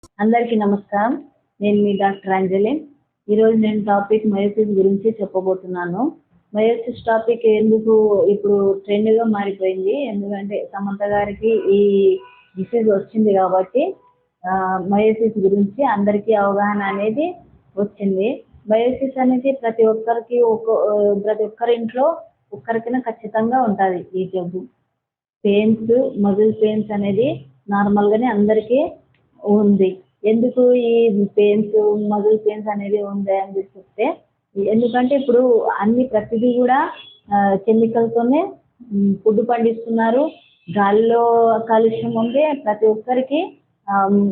అందరికీ నమస్కారం. నేను మీ డాక్టర్ అంజలి. ఈరోజు నేను టాపిక్ మయోసిస్ గురించి చెప్పబోతున్నాను. మయోసిస్ టాపిక్ ఎందుకు ఇప్పుడు ట్రెండ్‌గా మారిపోయింది. ఎందుకంటే సమంత గారికి ఈ డిసీజ్ వచ్చింది కాబట్టి మయోసిస్ గురించి అందరికీ అవగాహన అనేది వచ్చింది. మయోసిస్ అనేది ప్రతి ఒక్కరి ఇంట్లో ఒక్కరికైనా ఖచ్చితంగా ఉంటది ఈ జబ్బు. పెయిన్స్, మజిల్ పెయిన్స్ అనేది నార్మల్‌గానే అందరికీ ఉంది. ఎందుకు ఈ పెయిన్స్, మజిల్ పెయిన్స్ అనేది ఉంది అని చెప్తే, ఎందుకంటే ఇప్పుడు ప్రతిదీ కూడా కెమికల్‌తోనే ఫుడ్ పండిస్తున్నారు. గాలిలో కాలుష్యం ఉంది. ప్రతి ఒక్కరికి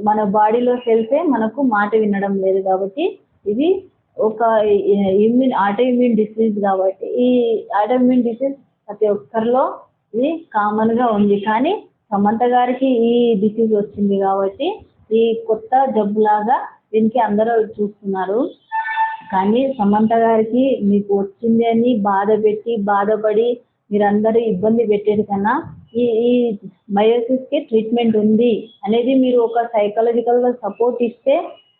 మన బాడీలో సెల్సే మనకు మాట వినడం లేదు కాబట్టి ఇది ఒక ఆటో ఇమ్యూన్ డిసీజ్ కాబట్టి ఈ ఆటో ఇమ్యూన్ డిసీజ్ ప్రతి ఒక్కరిలో ఇది కామన్‌గా ఉంది. కానీ సమంత గారికి ఈ డిసీజ్ వచ్చింది కాబట్టి ఈ కొత్త జబ్బులాగా దీనికి అందరూ చూస్తున్నారు. కానీ సమంత గారికి మీకు వచ్చింది అని బాధపడి మీరందరూ ఇబ్బంది పెట్టేది కన్నా ఈ ఈ మయోసిస్‌కి ట్రీట్మెంట్ ఉంది అనేది మీరు ఒక సైకలాజికల్‌గా సపోర్ట్ ఇస్తే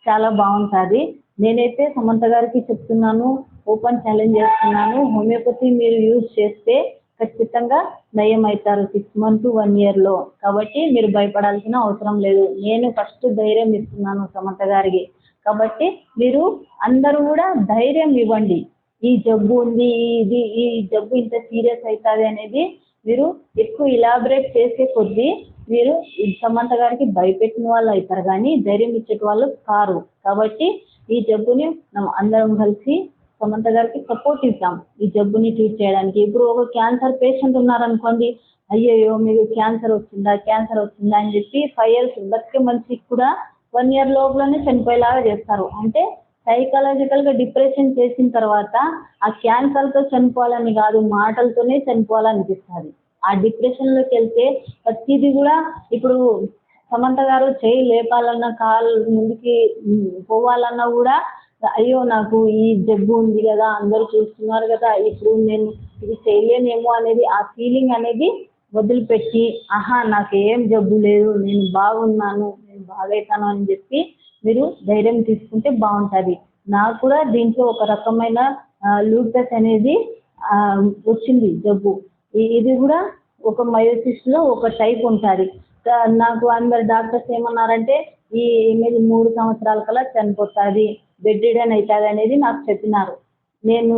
చాలా బాగుంటుంది. నేనైతే సమంత గారికి చెప్తున్నాను, ఓపెన్ ఛాలెంజ్ చేస్తున్నాను. హోమియోపతి మీరు యూజ్ చేస్తే ఖచ్చితంగా నయం అవుతారు 6 months to 1 yearలో. కాబట్టి మీరు భయపడాల్సిన అవసరం లేదు. నేను ఫస్ట్ ధైర్యం ఇస్తున్నాను సమంత గారికి. కాబట్టి మీరు అందరూ కూడా ధైర్యం ఇవ్వండి. ఈ జబ్బు ఉంది, ఈ జబ్బు ఇంత సీరియస్ అవుతుంది అనేది మీరు ఎక్కువ ఇలాబరేట్ చేసే కొద్దీ మీరు సమంత గారికి భయపెట్టిన వాళ్ళు అవుతారు కానీ ధైర్యం ఇచ్చే వాళ్ళు కారు. కాబట్టి ఈ జబ్బుని మనం అందరం కలిసి సమంత గారికి సపోర్ట్ ఇద్దాం ఈ జబ్బుని ట్రీట్ చేయడానికి. ఇప్పుడు ఒక క్యాన్సర్ పేషెంట్ ఉన్నారనుకోండి, అయ్యయ్యో మీకు క్యాన్సర్ వచ్చిందా అని చెప్పి 5 years బతికే మనిషికి కూడా 1 year లోపలనే చనిపోయేలాగా చేస్తారు. అంటే సైకలాజికల్గా డిప్రెషన్ చేసిన తర్వాత ఆ క్యాన్సర్తో చనిపోవాలని కాదు, మాటలతోనే చనిపోవాలనిపిస్తుంది. ఆ డిప్రెషన్లోకి వెళ్తే ప్రతిదీ కూడా ఇప్పుడు సమంత గారు చేయి లేపాలన్నా, కాలు ముందుకి పోవాలన్నా కూడా అయ్యో నాకు ఈ జబ్బు ఉంది కదా, అందరూ చూస్తున్నారు కదా, ఇప్పుడు నేను ఇది చేయలేనేమో అనేది ఆ ఫీలింగ్ అనేది వదిలిపెట్టి నాకు ఏం జబ్బు లేదు, నేను బాగున్నాను, నేను బాగవుతాను అని చెప్పి మీరు ధైర్యం తీసుకుంటే బాగుంటుంది. నాకు కూడా దీంట్లో ఒక రకమైన లూపస్ అనేది వచ్చింది జబ్బు. ఇది కూడా ఒక మయోసిస్లో ఒక టైప్ ఉంటుంది. నాకు అందరు డాక్టర్స్ ఏమన్నారంటే ఈ 3 సంవత్సరాల కల్లా చనిపోతుంది, బెడ్ రిడన్ అవుతుంది అనేది నాకు చెప్పినారు. నేను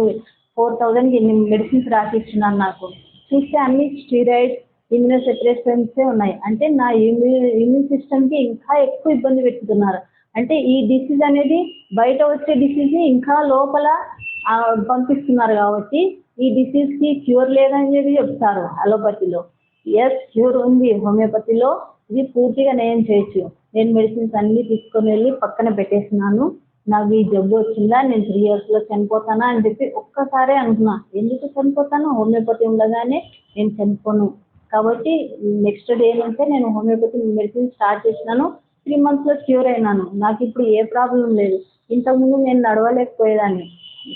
4000కి మెడిసిన్స్ రాసిచ్చినాను. నాకు చూస్తే అన్ని స్టీరాయిడ్స్, ఇమ్యూనోసెప్రెసెంట్సే ఉన్నాయి. అంటే నా ఇమ్యూన్ సిస్టమ్కి ఇంకా ఎక్కువ ఇబ్బంది పెట్టుతున్నారు. అంటే ఈ డిసీజ్ అనేది బయట వచ్చే డిసీజ్ని ఇంకా లోపల పంపిస్తున్నారు కాబట్టి ఈ డిసీజ్కి క్యూర్ లేదని చెప్పి చెప్తారు అలోపతిలో. ఎస్, క్యూర్ ఉంది హోమియోపతిలో. ఇది పూర్తిగా నయం చేయొచ్చు. నేను మెడిసిన్స్ అన్నీ తీసుకొని వెళ్ళి పక్కన పెట్టేసినాను. నాకు ఈ జబ్బు వచ్చిందా, నేను 3 yearsలో చనిపోతానా అని చెప్పి ఒక్కసారే అనుకున్నా. ఎందుకు చనిపోతాను, హోమియోపతి ఉండగానే నేను చనిపోను. కాబట్టి నెక్స్ట్ డే నుంచే నేను హోమియోపతి మెడిసిన్ స్టార్ట్ చేసినాను. 3 monthsలో క్యూర్ అయినాను. నాకు ఇప్పుడు ఏ ప్రాబ్లం లేదు. ఇంతకుముందు నేను నడవలేకపోయేదాన్ని,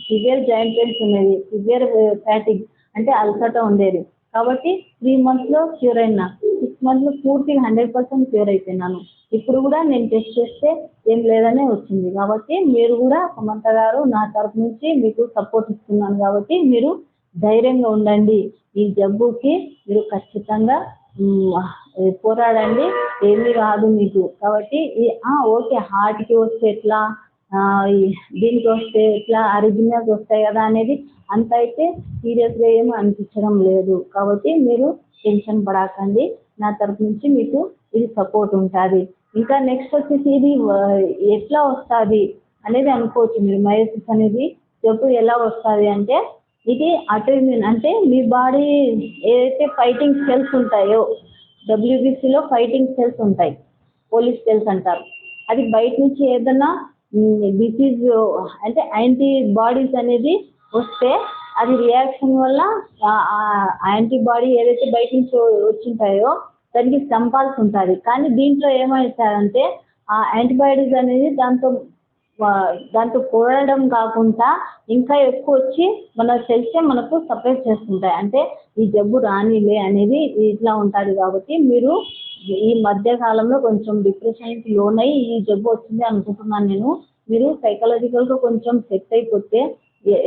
సివియర్ జాయింట్ పెయిన్స్ ఉండేది, సివియర్ ఫ్యాటిగ్ అంటే అలసట ఉండేది. కాబట్టి 3 monthsలో క్యూర్ అయినా, 6 monthsలో పూర్తిగా 100% క్యూర్ అయిపోయినాను. ఇప్పుడు కూడా నేను టెస్ట్ చేస్తే ఏం లేదనే వచ్చింది. కాబట్టి మీరు కూడా సమంత గారు నా తరపు నుంచి మీకు సపోర్ట్ ఇస్తున్నాను కాబట్టి మీరు ధైర్యంగా ఉండండి. ఈ జబ్బుకి మీరు ఖచ్చితంగా పోరాడండి, ఏమీ రాదు మీకు. కాబట్టి ఓకే, హార్ట్కి వస్తే ఎట్లా, దీనికి వస్తే ఎట్లా, అరిజినాకి వస్తాయి కదా అనేది అంత అయితే సీరియస్గా ఏమీ అనిపించడం లేదు. కాబట్టి మీరు టెన్షన్ పడకండి. నా తరపు నుంచి మీకు ఇది సపోర్ట్ ఉంటుంది. ఇంకా నెక్స్ట్ వచ్చేసి ఇది ఎట్లా వస్తుంది అనేది అనుకోవచ్చు మీరు. మయోసిస్ అనేది జబ్బు ఎలా వస్తుంది అంటే ఇది ఆటోఇమ్యూన్. అంటే మీ బాడీ ఏదైతే ఫైటింగ్ సెల్స్ ఉంటాయో, WBCలో ఫైటింగ్ సెల్స్ ఉంటాయి, పోలీస్ సెల్స్ అంటారు. అది బయట నుంచి ఏదన్నా డిసీజ్ అంటే యాంటీబాడీస్ అనేది వస్తే అది రియాక్షన్ వల్ల యాంటీబాడీ ఏదైతే బయట నుంచి వచ్చింటాయో దానికి చంపాల్సి ఉంటుంది. కానీ దీంట్లో ఏమవుతారంటే ఆ యాంటీబాడీస్ అనేది దాంతో పోరాడడం కాకుండా ఇంకా ఎక్కువ వచ్చి మన సెల్సే మనకు సపరేట్ చేస్తుంటాయి. అంటే ఈ జబ్బు రానిలే అనేది ఇట్లా ఉంటుంది. కాబట్టి మీరు ఈ మధ్య కాలంలో కొంచెం డిప్రెషన్కి లోనై ఈ జబ్బు వచ్చింది అనుకుంటున్నాను నేను. మీరు సైకలాజికల్గా కొంచెం సెట్ అయిపోతే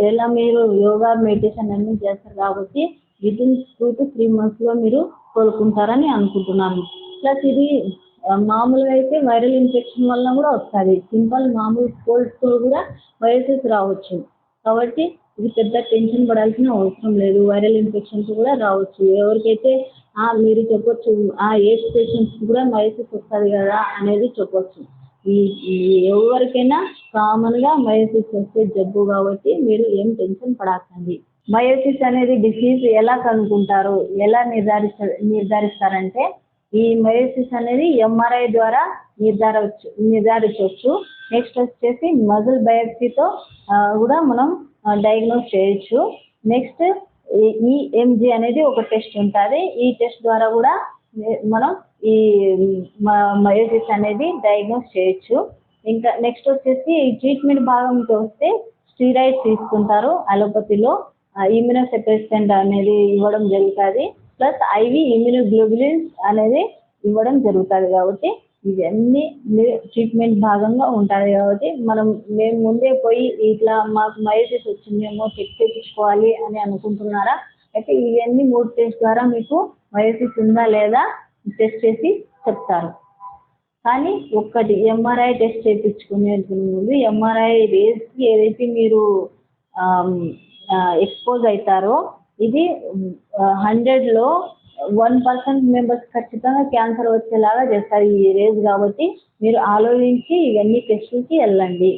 ఎలా మీరు యోగా మెడిటేషన్ అన్నీ చేస్తారు కాబట్టి వితిన్ 2 to 3 monthsలో మీరు కోలుకుంటారని అనుకుంటున్నాను. ప్లస్ ఇది మామూలుగా అయితే వైరల్ ఇన్ఫెక్షన్ వల్ల కూడా వస్తుంది. సింపుల్ మామూలు కోల్డ్తో కూడా వైరసెస్ రావచ్చు. కాబట్టి ఇది పెద్ద టెన్షన్ పడాల్సిన అవసరం లేదు. వైరల్ ఇన్ఫెక్షన్స్ కూడా రావచ్చు. ఎవరికైతే మీరు చెప్పొచ్చు ఏజ్ పేషెంట్స్ కూడా మయోసిస్ వస్తుంది కదా అనేది చెప్పొచ్చు. ఈ ఈ ఎవరికైనా కామన్గా మయోసిస్ వచ్చే జబ్బు కాబట్టి మీరు ఏం టెన్షన్ పడకండి. మయోసిస్ అనేది డిసీజ్ ఎలా కనుక్కుంటారు, ఎలా నిర్ధారిస్తారంటే ఈ మయోసిస్ అనేది ఎంఆర్ఐ ద్వారా నిర్ధారించవచ్చు. నెక్స్ట్ వచ్చేసి మజిల్ బయాప్సీతో కూడా మనం డయాగ్నోస్ చేయొచ్చు. నెక్స్ట్ ఈఎంజీ అనేది ఒక టెస్ట్ ఉంటుంది. ఈ టెస్ట్ ద్వారా కూడా మనం ఈ మయోసిస్ అనేది డయాగ్నోస్ చేయొచ్చు. ఇంకా నెక్స్ట్ వచ్చేసి ట్రీట్మెంట్ భాగంకి వస్తే స్టీరాయిడ్స్ తీసుకుంటారు. అలోపతిలో ఇమ్యూనోసెప్రెసెంట్ అనేది ఇవ్వడం జరుగుతుంది. ప్లస్ ఐవి ఇమ్యూనోగ్లోబులిన్స్ అనేది ఇవ్వడం జరుగుతుంది. కాబట్టి ఇవన్నీ ట్రీట్మెంట్ భాగంగా ఉంటుంది. కాబట్టి మేము ముందే పోయి ఇట్లా మాకు మయోసిస్ వచ్చిందేమో చెక్ చేయించుకోవాలి అని అనుకుంటున్నారా? అయితే ఇవన్నీ 3 టెస్ట్ ద్వారా మీకు మయోసిస్ ఉందా లేదా టెస్ట్ చేసి చెప్తారు. కానీ ఒక్కటి ఎంఆర్ఐ టెస్ట్ చేయించుకునే ముందు ఎంఆర్ఐ రేస్కి ఏదైతే మీరు ఎక్స్పోజ్ అవుతారో ఇది 100లో 1% మెంబర్స్ ఖచ్చితంగా క్యాన్సర్ వచ్చేలాగా చేస్తారు ఈ రేస్. కాబట్టి మీరు ఆలోచించి ఇవన్నీ టెస్టులకి వెళ్ళండి.